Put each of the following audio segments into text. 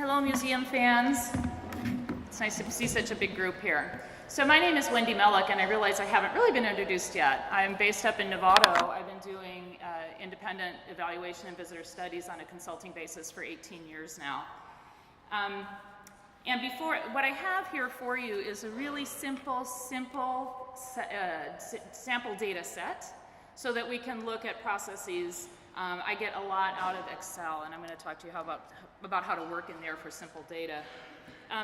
Hello, museum fans. It's nice to see such a big group here. So my name is Wendy Mellick, and I realize I haven't really been introduced yet. I'm based up in Novato. I've been doing independent evaluation and visitor studies on a consulting basis for 18 years now. And before, what I have here for you is a really simple sample data set so that we can look at processes. I get a lot out of Excel, and I'm going to talk to you about how to work in there for simple data.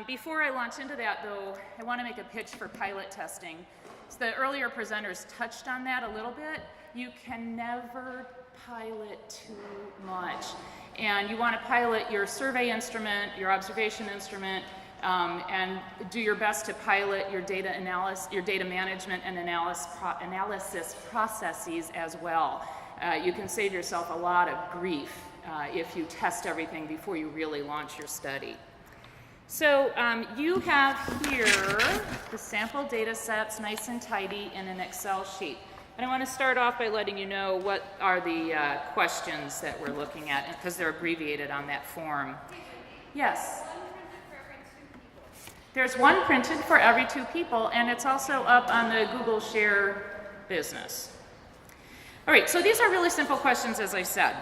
Before I launch into that, though, I want to make a pitch for pilot testing. So the earlier presenters touched on that a little bit. You can never pilot too much. And you want to pilot your survey instrument, your observation instrument, and do your best to pilot your data analysis, your data management and analysis processes as well. You can save yourself a lot of grief if you test everything before you really launch your study. So you have here the sample data sets nice and tidy in an Excel sheet. And I want to start off by letting you know what are the questions that we're looking at, because they're abbreviated on that form. Yes? There's one printed for every 2 people, and it's also up on the Google Share business. All right, so these are really simple questions, as I said.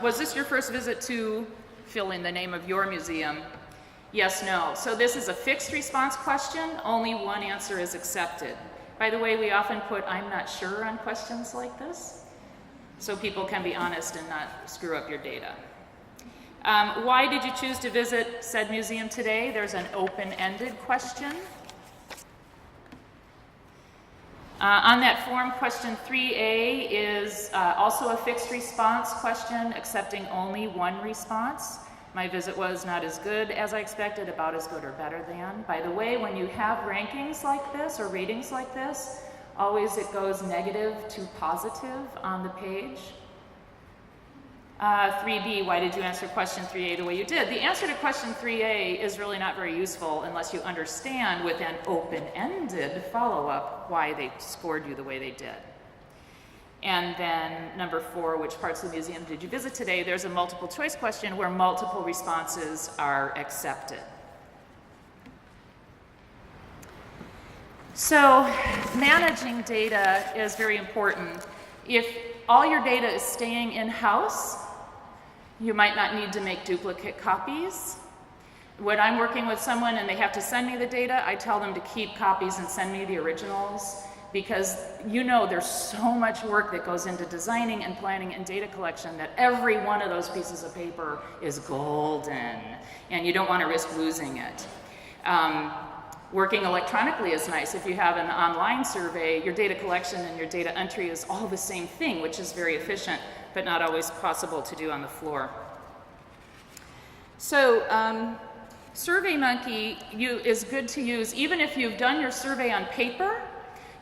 Was this your first visit to fill in the name of your museum? Yes, no. So this is a fixed response question. Only one answer is accepted. By the way, we often put "I'm not sure" on questions like this, so people can be honest and not screw up your data. Why did you choose to visit said museum today? There's an open-ended question. On that form, question 3A is also a fixed response question, accepting only one response. My visit was not as good as I expected, about as good or better than. By the way, when you have rankings like this or ratings like this, always it goes negative to positive on the page. 3B, why did you answer question 3A the way you did? The answer to question 3A is really not very useful unless you understand with an open-ended follow-up why they scored you the way they did. And then number 4, which parts of the museum did you visit today? There's a multiple choice question where multiple responses are accepted. So managing data is very important. If all your data is staying in-house, you might not need to make duplicate copies. When I'm working with someone and they have to send me the data, I tell them to keep copies and send me the originals, because you know there's so much work that goes into designing and planning and data collection that every one of those pieces of paper is golden, and you don't want to risk losing it. Working electronically is nice. If you have an online survey, your data collection and your data entry is all the same thing, which is very efficient, but not always possible to do on the floor. So SurveyMonkey is good to use even if you've done your survey on paper.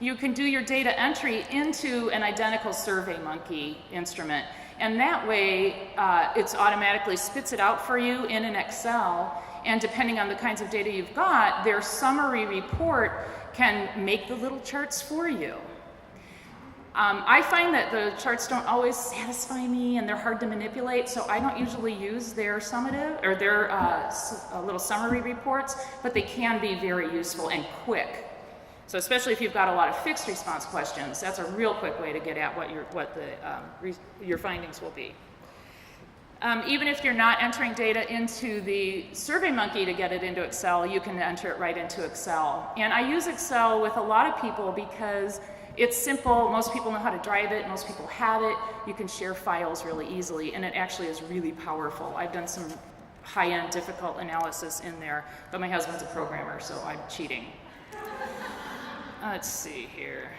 You can do your data entry into an identical SurveyMonkey instrument, and that way it automatically spits it out for you in an Excel. And depending on the kinds of data you've got, their summary report can make the little charts for you. I find that the charts don't always satisfy me and they're hard to manipulate, so I don't usually use their summative or their little summary reports, but they can be very useful and quick. So especially if you've got a lot of fixed response questions, that's a real quick way to get at what your findings will be. Even if you're not entering data into the SurveyMonkey to get it into Excel, you can enter it right into Excel. And I use Excel with a lot of people because it's simple. Most people know how to drive it. Most people have it. You can share files really easily, and it actually is really powerful. I've done some high-end difficult analysis in there, but my husband's a programmer, so I'm cheating. Let's see here.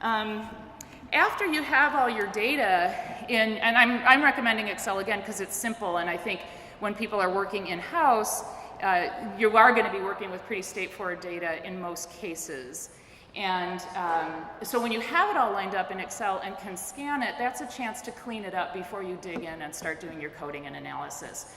After you have all your data in, and I'm recommending Excel again because it's simple, and I think when people are working in-house, you are going to be working with pretty straightforward data in most cases. And so when you have it all lined up in Excel and can scan it, that's a chance to clean it up before you dig in and start doing your coding and analysis.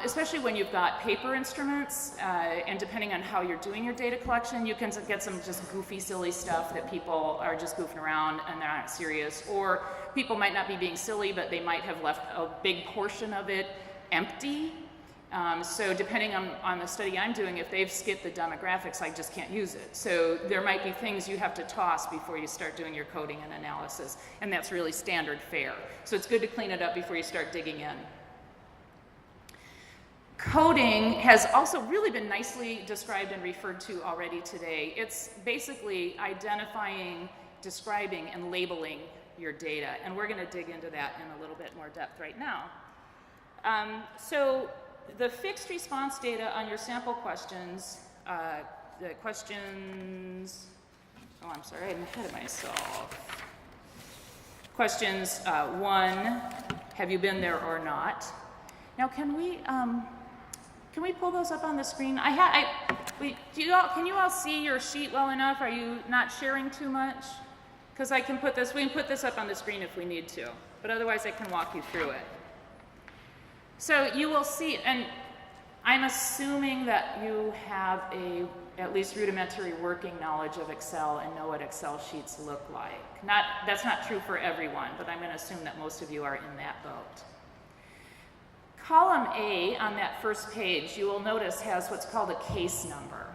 Especially when you've got paper instruments, and depending on how you're doing your data collection, you can get some just goofy, silly stuff that people are just goofing around and they're not serious, or people might not be being silly, but they might have left a big portion of it empty. So depending on the study I'm doing, if they've skipped the demographics, I just can't use it. So there might be things you have to toss before you start doing your coding and analysis, and that's really standard fare. So it's good to clean it up before you start digging in. Coding has also really been nicely described and referred to already today. It's basically identifying, describing, and labeling your data, and we're going to dig into that in a little bit more depth right now. So the fixed response data on your sample questions, the questions, oh, I'm sorry, I'm ahead of myself. Questions 1, have you been there or not? Now, can we pull those up on the screen? Can you all see your sheet well enough? Are you not sharing too much? Because we can put this up on the screen if we need to, but otherwise I can walk you through it. So you will see, and I'm assuming that you have at least rudimentary working knowledge of Excel and know what Excel sheets look like. That's not true for everyone, but I'm going to assume that most of you are in that boat. Column A on that first page, you will notice, has what's called a case number.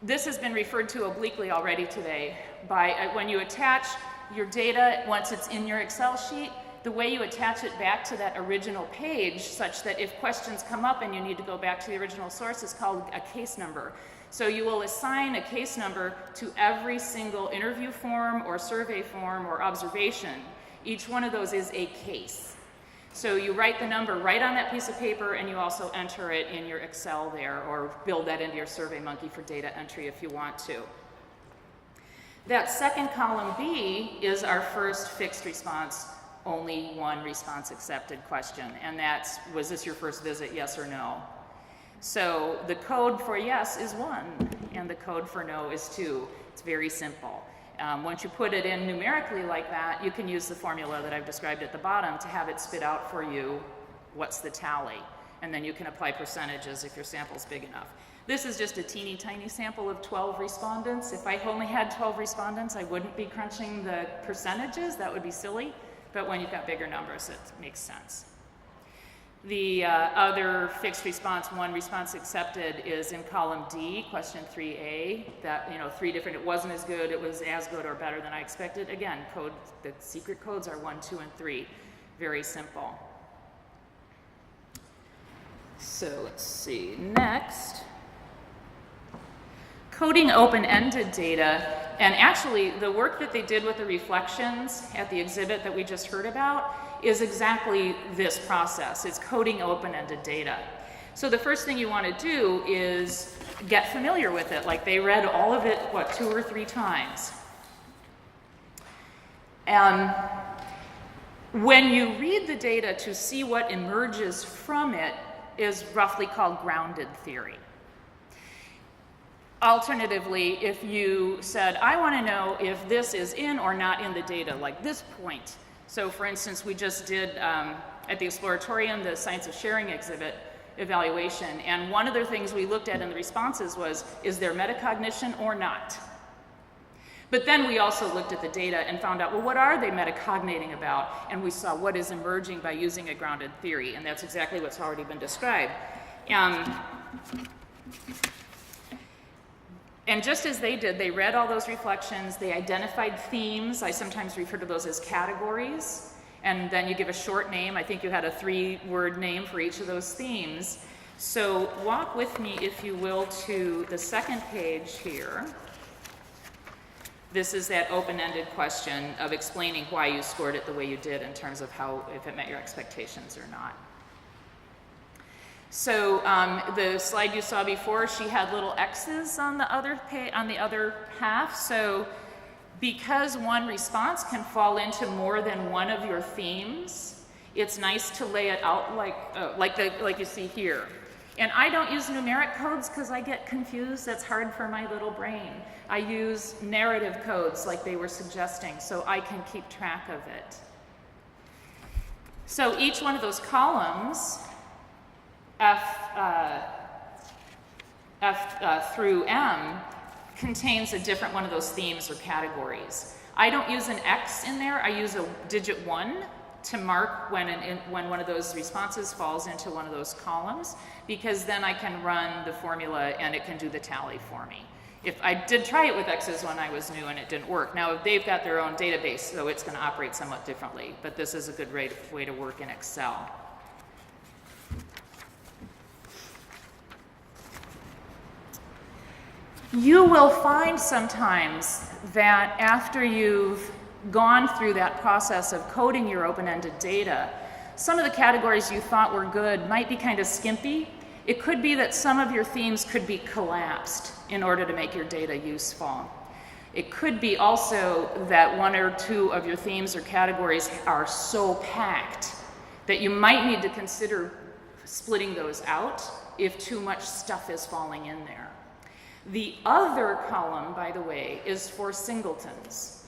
This has been referred to obliquely already today by when you attach your data once it's in your Excel sheet, the way you attach it back to that original page such that if questions come up and you need to go back to the original source is called a case number. So you will assign a case number to every single interview form or survey form or observation. Each one of those is a case. So you write the number right on that piece of paper and you also enter it in your Excel there or build that into your SurveyMonkey for data entry if you want to. That second column B is our first fixed response, only one response accepted question, and that's, was this your first visit, yes or no? So the code for yes is 1, and the code for no is 2. It's very simple. Once you put it in numerically like that, you can use the formula that I've described at the bottom to have it spit out for you what's the tally, and then you can apply percentages if your sample's big enough. This is just a teeny tiny sample of 12 respondents. If I only had 12 respondents, I wouldn't be crunching the percentages. That would be silly. But when you've got bigger numbers, it makes sense. The other fixed response, one response accepted, is in column D, question 3A. That, 3 different, it wasn't as good, it was as good or better than I expected. Again, the secret codes are 1, 2, and 3. Very simple. So let's see, next. Coding open-ended data, and actually the work that they did with the reflections at the exhibit that we just heard about is exactly this process. It's coding open-ended data. So the first thing you want to do is get familiar with it. Like they read all of it, 2 or 3 times. And when you read the data to see what emerges from it is roughly called grounded theory. Alternatively, if you said, I want to know if this is in or not in the data, like this point. So for instance, we just did at the Exploratorium, the Science of Sharing exhibit evaluation, and one of the things we looked at in the responses was, is there metacognition or not? But then we also looked at the data and found out, well, what are they metacognating about? And we saw what is emerging by using a grounded theory, and that's exactly what's already been described. And just as they did, they read all those reflections, they identified themes. I sometimes refer to those as categories. And then you give a short name. I think you had a 3-word name for each of those themes. So walk with me, if you will, to the second page here. This is that open-ended question of explaining why you scored it the way you did in terms of if it met your expectations or not. So the slide you saw before, she had little X's on the other half. So because one response can fall into more than one of your themes, it's nice to lay it out like you see here. And I don't use numeric codes because I get confused. That's hard for my little brain. I use narrative codes like they were suggesting so I can keep track of it. So each one of those columns, F through M, contains a different one of those themes or categories. I don't use an X in there, I use a digit 1 to mark when one of those responses falls into one of those columns, because then I can run the formula and it can do the tally for me. If I did try it with X's when I was new and it didn't work. Now they've got their own database, so it's going to operate somewhat differently, but this is a good way to work in Excel. You will find sometimes that after you've gone through that process of coding your open-ended data, some of the categories you thought were good might be kind of skimpy. It could be that some of your themes could be collapsed in order to make your data useful. It could be also that one or two of your themes or categories are so packed that you might need to consider splitting those out if too much stuff is falling in there. The other column, by the way, is for singletons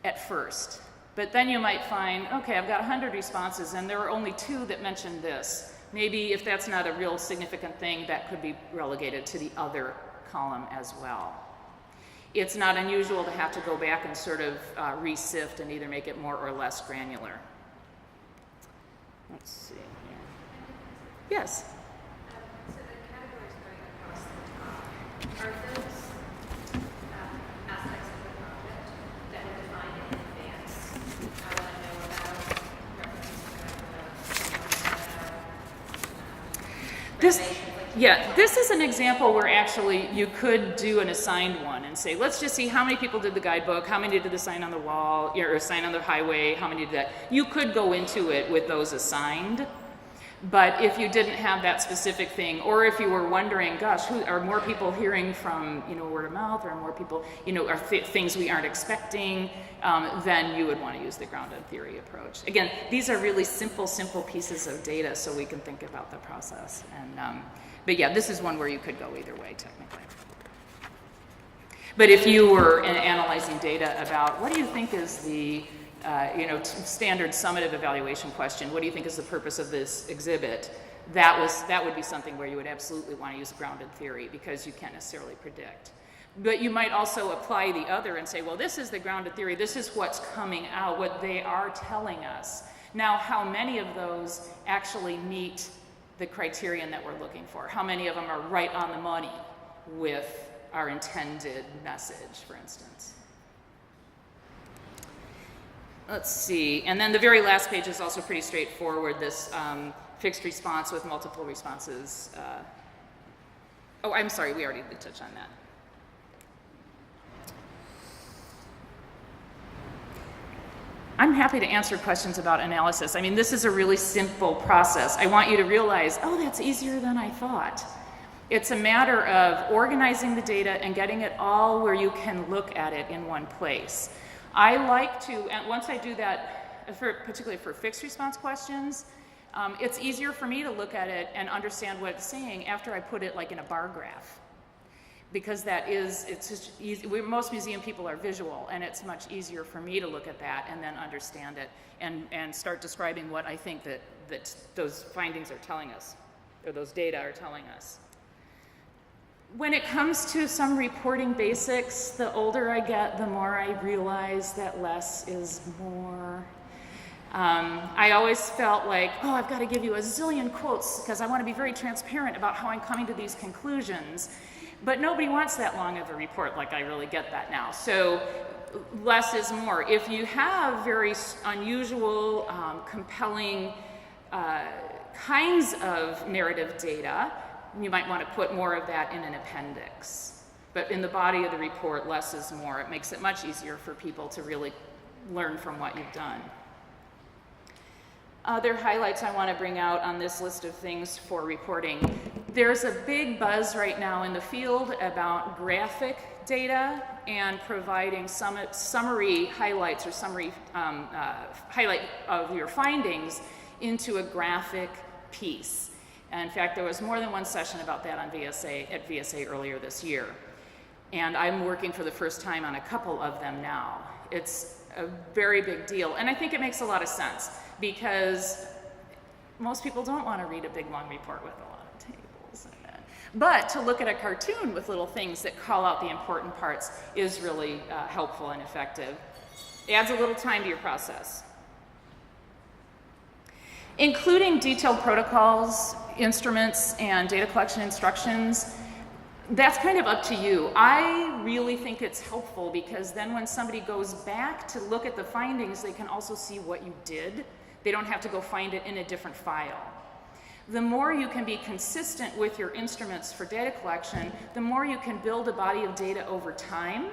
at first. But then you might find, okay, I've got 100 responses and there are only 2 that mention this. Maybe if that's not a real significant thing, that could be relegated to the other column as well. It's not unusual to have to go back and sort of re-sift and either make it more or less granular. Let's see here. Yes? So the categories going across the top, are those aspects of the project that were defined in advance? I want to know about this is an example where actually you could do an assigned one and say, let's just see how many people did the guidebook, how many did the sign on the wall, or sign on the highway, how many did that. You could go into it with those assigned, but if you didn't have that specific thing, or if you were wondering, gosh, who are more people hearing from, word of mouth, or more people, are things we aren't expecting, then you would want to use the grounded theory approach. Again, these are really simple pieces of data, so we can think about the process. And but yeah, this is one where you could go either way, technically. But if you were analyzing data about what do you think is the standard summative evaluation question, what do you think is the purpose of this exhibit? That would be something where you would absolutely want to use grounded theory because you can't necessarily predict. But you might also apply the other and say, well, this is the grounded theory, this is what's coming out, what they are telling us. Now, how many of those actually meet the criterion that we're looking for? How many of them are right on the money with our intended message, for instance? Let's see, and then the very last page is also pretty straightforward, this fixed response with multiple responses. Oh, I'm sorry, we already did touch on that. I'm happy to answer questions about analysis. I mean, this is a really simple process. I want you to realize, oh, that's easier than I thought. It's a matter of organizing the data and getting it all where you can look at it in one place. I like to, and once I do that, particularly for fixed response questions, it's easier for me to look at it and understand what it's saying after I put it like in a bar graph. Because it's just easy. Most museum people are visual, and it's much easier for me to look at that and then understand it and start describing what I think that those findings are telling us, or those data are telling us. When it comes to some reporting basics, the older I get, the more I realize that less is more. I always felt like, oh, I've got to give you a zillion quotes because I want to be very transparent about how I'm coming to these conclusions. But nobody wants that long of a report, like I really get that now. So less is more. If you have very unusual, compelling kinds of narrative data, you might want to put more of that in an appendix. But in the body of the report, less is more. It makes it much easier for people to really learn from what you've done. Other highlights I want to bring out on this list of things for reporting. There's a big buzz right now in the field about graphic data and providing summary highlights or summary highlight of your findings into a graphic piece. And in fact, there was more than one session about that on at VSA earlier this year. And I'm working for the first time on a couple of them now. It's a very big deal. And I think it makes a lot of sense because most people don't want to read a big long report with a lot of tables in it. But to look at a cartoon with little things that call out the important parts is really helpful and effective. It adds a little time to your process. Including detailed protocols, instruments, and data collection instructions, that's kind of up to you. I really think it's helpful because then when somebody goes back to look at the findings, they can also see what you did. They don't have to go find it in a different file. The more you can be consistent with your instruments for data collection, the more you can build a body of data over time.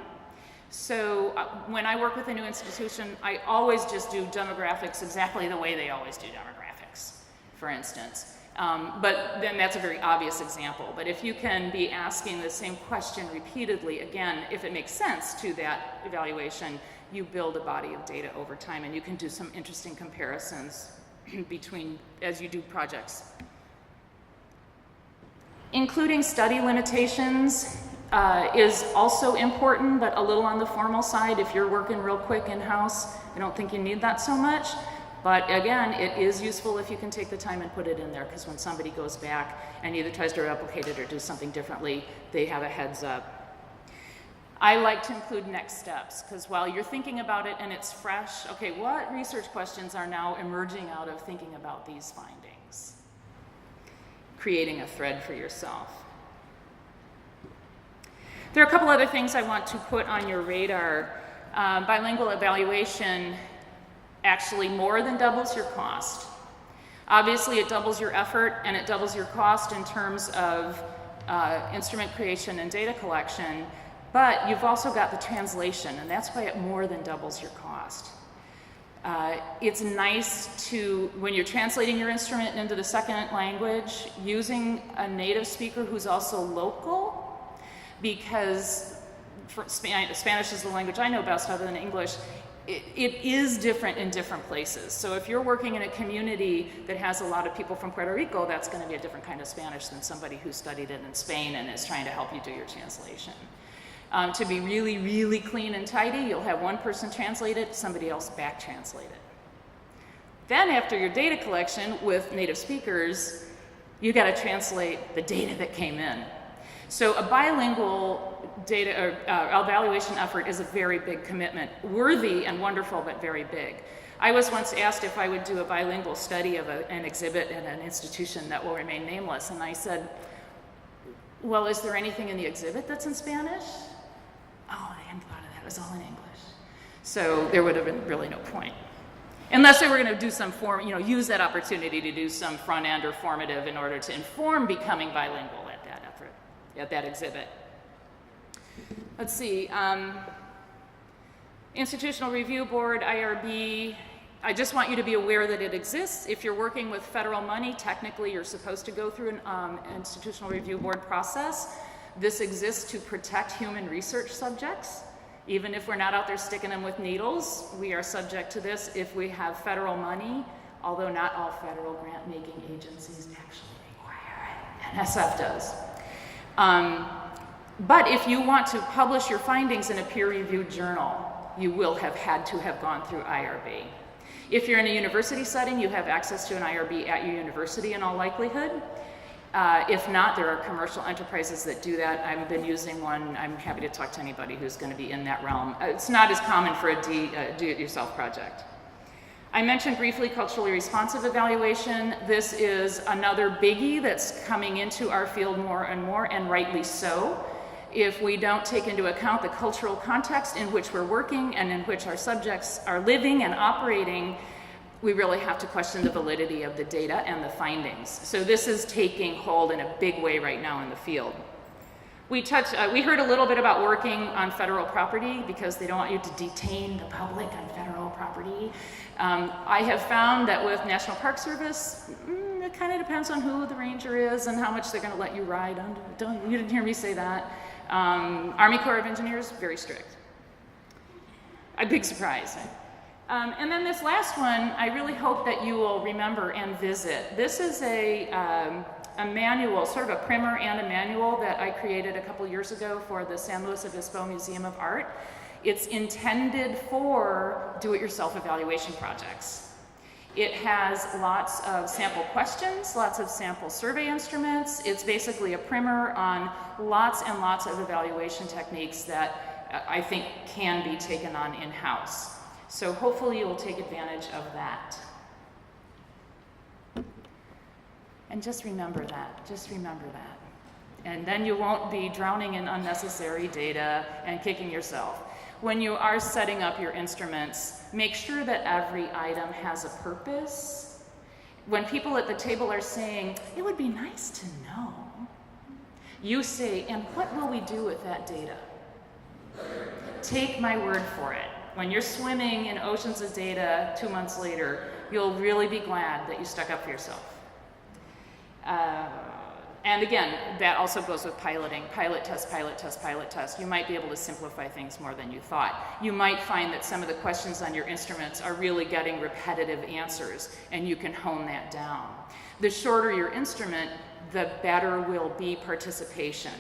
So when I work with a new institution, I always just do demographics exactly the way they always do demographics, for instance. But then that's a very obvious example. But if you can be asking the same question repeatedly, again, if it makes sense to that evaluation, you build a body of data over time, and you can do some interesting comparisons between as you do projects. Including study limitations is also important, but a little on the formal side. If you're working real quick in-house, I don't think you need that so much. But again, it is useful if you can take the time and put it in there, because when somebody goes back and either tries to replicate it or do something differently, they have a heads up. I like to include next steps, because while you're thinking about it and it's fresh, okay, what research questions are now emerging out of thinking about these findings? Creating a thread for yourself. There are a couple other things I want to put on your radar. Bilingual evaluation actually more than doubles your cost. Obviously, it doubles your effort and it doubles your cost in terms of instrument creation and data collection, but you've also got the translation, and that's why it more than doubles your cost. It's nice to, when you're translating your instrument into the second language, using a native speaker who's also local, because Spanish is the language I know best other than English. It is different in different places. So if you're working in a community that has a lot of people from Puerto Rico, that's going to be a different kind of Spanish than somebody who studied it in Spain and is trying to help you do your translation. To be really, really clean and tidy, you'll have one person translate it, somebody else back translate it. Then after your data collection with native speakers, you got to translate the data that came in. So a bilingual data or evaluation effort is a very big commitment, worthy and wonderful, but very big. I was once asked if I would do a bilingual study of an exhibit at an institution that will remain nameless, and I said, well, is there anything in the exhibit that's in Spanish? Oh, I hadn't thought of that. It was all in English. So there would have been really no point. Unless they were going to do some form, use that opportunity to do some front end or formative in order to inform becoming bilingual at that effort, at that exhibit. Let's see. Institutional Review Board, IRB. I just want you to be aware that it exists. If you're working with federal money, technically you're supposed to go through an Institutional Review Board process. This exists to protect human research subjects. Even if we're not out there sticking them with needles, we are subject to this if we have federal money, although not all federal grant-making agencies actually require it. NSF does. But if you want to publish your findings in a peer-reviewed journal, you will have had to have gone through IRB. If you're in a university setting, you have access to an IRB at your university in all likelihood. If not, there are commercial enterprises that do that. I've been using one. I'm happy to talk to anybody who's going to be in that realm. It's not as common for a do-it-yourself project. I mentioned briefly culturally responsive evaluation. This is another biggie that's coming into our field more and more, and rightly so. If we don't take into account the cultural context in which we're working and in which our subjects are living and operating, we really have to question the validity of the data and the findings. So this is taking hold in a big way right now in the field. We heard a little bit about working on federal property because they don't want you to detain the public on federal property. I have found that with National Park Service, it kind of depends on who the ranger is and how much they're going to let you ride under. You didn't hear me say that. Army Corps of Engineers, very strict. A big surprise. And then this last one, I really hope that you will remember and visit. This is a manual, sort of a primer and a manual that I created a couple years ago for the San Luis Obispo Museum of Art. It's intended for do-it-yourself evaluation projects. It has lots of sample questions, lots of sample survey instruments. It's basically a primer on lots and lots of evaluation techniques that I think can be taken on in-house. So hopefully you will take advantage of that. And just remember that, just remember that. And then you won't be drowning in unnecessary data and kicking yourself. When you are setting up your instruments, make sure that every item has a purpose. When people at the table are saying, it would be nice to know, you say, and what will we do with that data? Take my word for it. When you're swimming in oceans of data 2 months later, you'll really be glad that you stuck up for yourself. And again, that also goes with piloting. Pilot test, pilot test, pilot test. You might be able to simplify things more than you thought. You might find that some of the questions on your instruments are really getting repetitive answers, and you can hone that down. The shorter your instrument, the better will be participation.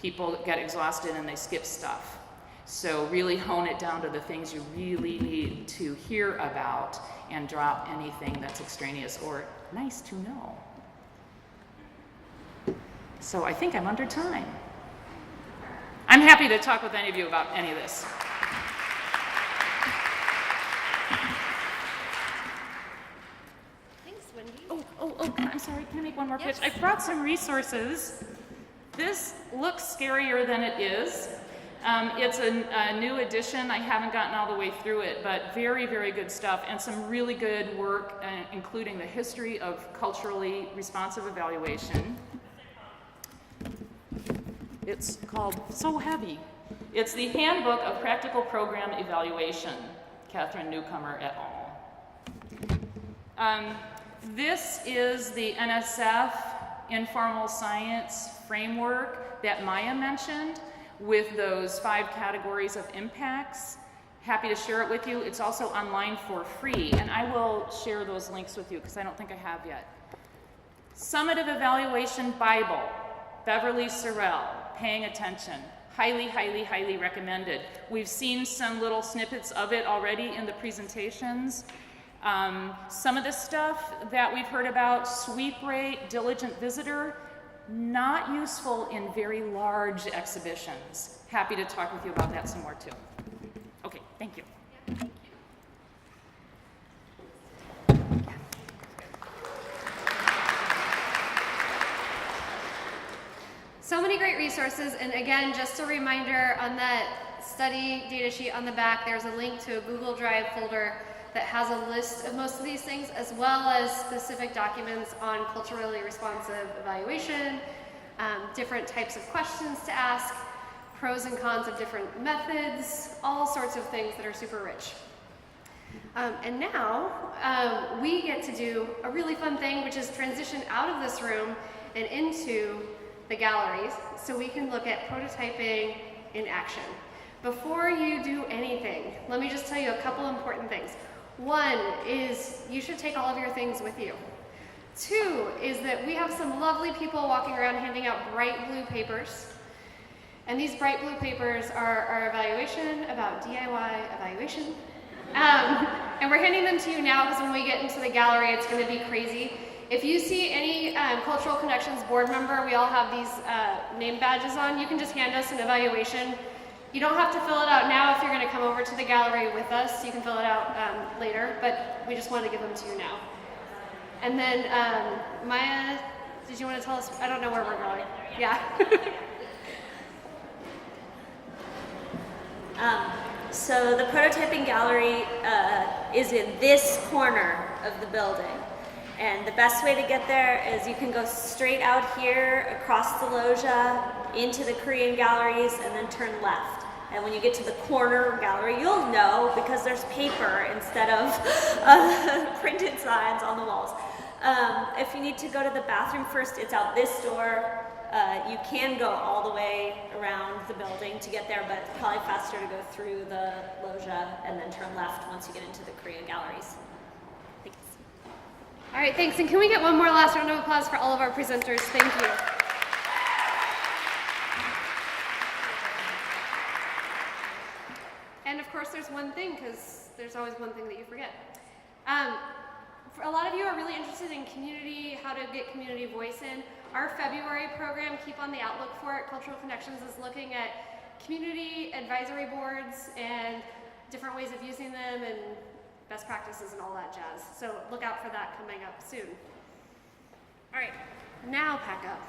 People get exhausted and they skip stuff. So really hone it down to the things you really need to hear about and drop anything that's extraneous or nice to know. So I think I'm under time. I'm happy to talk with any of you about any of this. Thanks, Wendy. Oh, I'm sorry, can I make one more pitch? Yes. I brought some resources. This looks scarier than it is. It's a new edition. I haven't gotten all the way through it, but very, very good stuff, and some really good work, including the history of culturally responsive evaluation. It's called, so heavy. It's the Handbook of Practical Program Evaluation, Catherine Newcomer et al. This is the NSF informal science framework that Maya mentioned, with those 5 categories of impacts. Happy to share it with you. It's also online for free, and I will share those links with you because I don't think I have yet. Summative Evaluation Bible, Beverly Sorrell, Paying Attention. Highly, highly, highly recommended. We've seen some little snippets of it already in the presentations. Some of the stuff that we've heard about, sweep rate, diligent visitor, not useful in very large exhibitions. Happy to talk with you about that some more too. Okay, thank you. Yeah, thank you. So many great resources, and again, just a reminder on that study data sheet on the back, there's a link to a Google Drive folder that has a list of most of these things, as well as specific documents on culturally responsive evaluation, different types of questions to ask, pros and cons of different methods, all sorts of things that are super rich. And now we get to do a really fun thing, which is transition out of this room and into the galleries so we can look at prototyping in action. Before you do anything, let me just tell you a couple important things. One is you should take all of your things with you. 2 is that we have some lovely people walking around handing out bright blue papers. And these bright blue papers are our evaluation about DIY evaluation. And we're handing them to you now because when we get into the gallery, it's going to be crazy. If you see any Cultural Connections board member, we all have these name badges on. You can just hand us an evaluation. You don't have to fill it out now if you're going to come over to the gallery with us. You can fill it out later, but we just wanted to give them to you now. And then, Maya, did you want to tell us? I don't know where we're going. Yeah. So the prototyping gallery is in this corner of the building. And the best way to get there is you can go straight out here across the loggia into the Korean galleries and then turn left. And when you get to the corner gallery, you'll know because there's paper instead of printed signs on the walls. If you need to go to the bathroom first, it's out this door. You can go all the way around the building to get there, but it's probably faster to go through the loggia and then turn left once you get into the Korean galleries. Thanks. All right, thanks. And can we get one more last round of applause for all of our presenters? Thank you. And of course, there's one thing, because there's always one thing that you forget. For a lot of you are really interested in community, how to get community voice in. Our February program, Keep on the Outlook for It, Cultural Connections, is looking at community advisory boards and different ways of using them and best practices and all that jazz. So look out for that coming up soon. All right, now pack up.